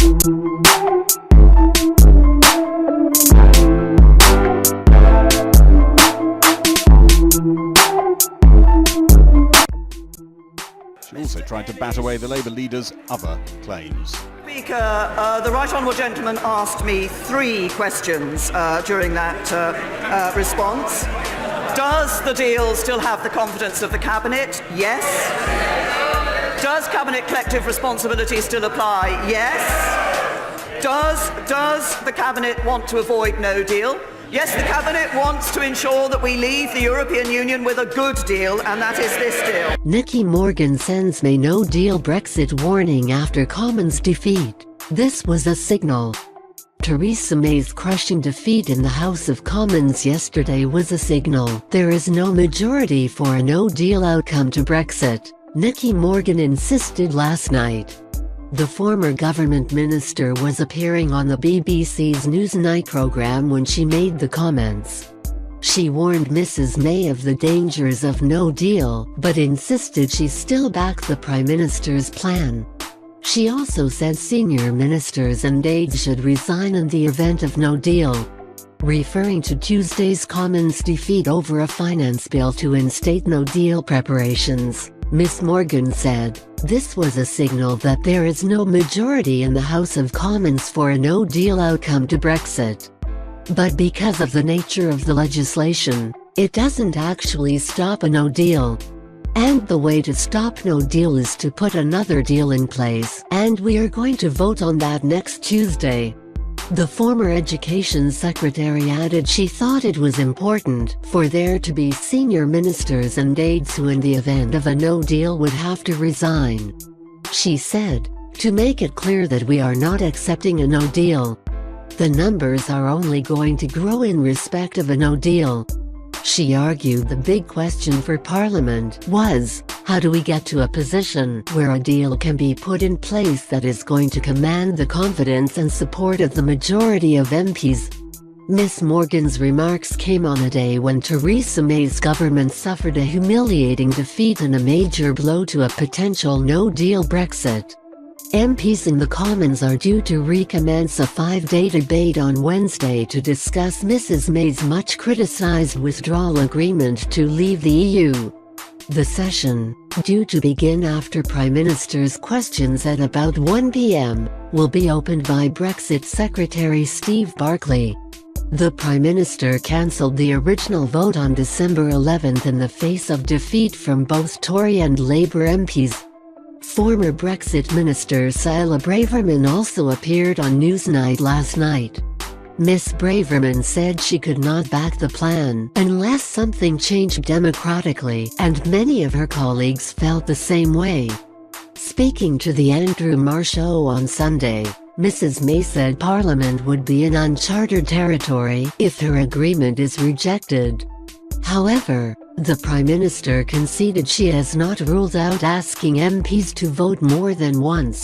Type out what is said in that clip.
She also tried to bat away the Labour leader's other claims. Speaker, the Right Honourable Gentleman asked me 3 questions during that response. Does the deal still have the confidence of the Cabinet? Yes. Does Cabinet collective responsibility still apply? Yes. Does the Cabinet want to avoid no deal? Yes, the Cabinet wants to ensure that we leave the European Union with a good deal, and that is this deal. Nicky Morgan sends May no-deal Brexit warning after Commons defeat. This was a signal. Theresa May's crushing defeat in the House of Commons yesterday was a signal. There is no majority for a no-deal outcome to Brexit, Nicky Morgan insisted last night. The former government minister was appearing on the BBC's Newsnight programme when she made the comments. She warned Mrs May of the dangers of no deal, but insisted she still backed the Prime Minister's plan. She also said senior ministers and aides should resign in the event of no deal. Referring to Tuesday's Commons defeat over a finance bill to instate no-deal preparations, Ms Morgan said, "This was a signal that there is no majority in the House of Commons for a no-deal outcome to Brexit. But because of the nature of the legislation, it doesn't actually stop a no-deal. And the way to stop no deal is to put another deal in place, and we are going to vote on that next Tuesday." The former Education Secretary added she thought it was important for there to be senior ministers and aides who in the event of a no deal would have to resign. She said, "To make it clear that we are not accepting a no deal. The numbers are only going to grow in respect of a no deal." She argued the big question for Parliament was, how do we get to a position where a deal can be put in place that is going to command the confidence and support of the majority of MPs? Ms Morgan's remarks came on a day when Theresa May's government suffered a humiliating defeat and a major blow to a potential no-deal Brexit. MPs in the Commons are due to recommence a 5-day debate on Wednesday to discuss Mrs May's much-criticised withdrawal agreement to leave the EU. The session, due to begin after Prime Minister's questions at about 1 p.m, will be opened by Brexit Secretary Steve Barclay. The Prime Minister cancelled the original vote on December 11 in the face of defeat from both Tory and Labour MPs. Former Brexit Minister Cilla Braverman also appeared on Newsnight last night. Ms Braverman said she could not back the plan unless something changed democratically, and many of her colleagues felt the same way. Speaking to the Andrew Marr Show on Sunday, Mrs May said Parliament would be in uncharted territory if her agreement is rejected. However, the Prime Minister conceded she has not ruled out asking MPs to vote more than once.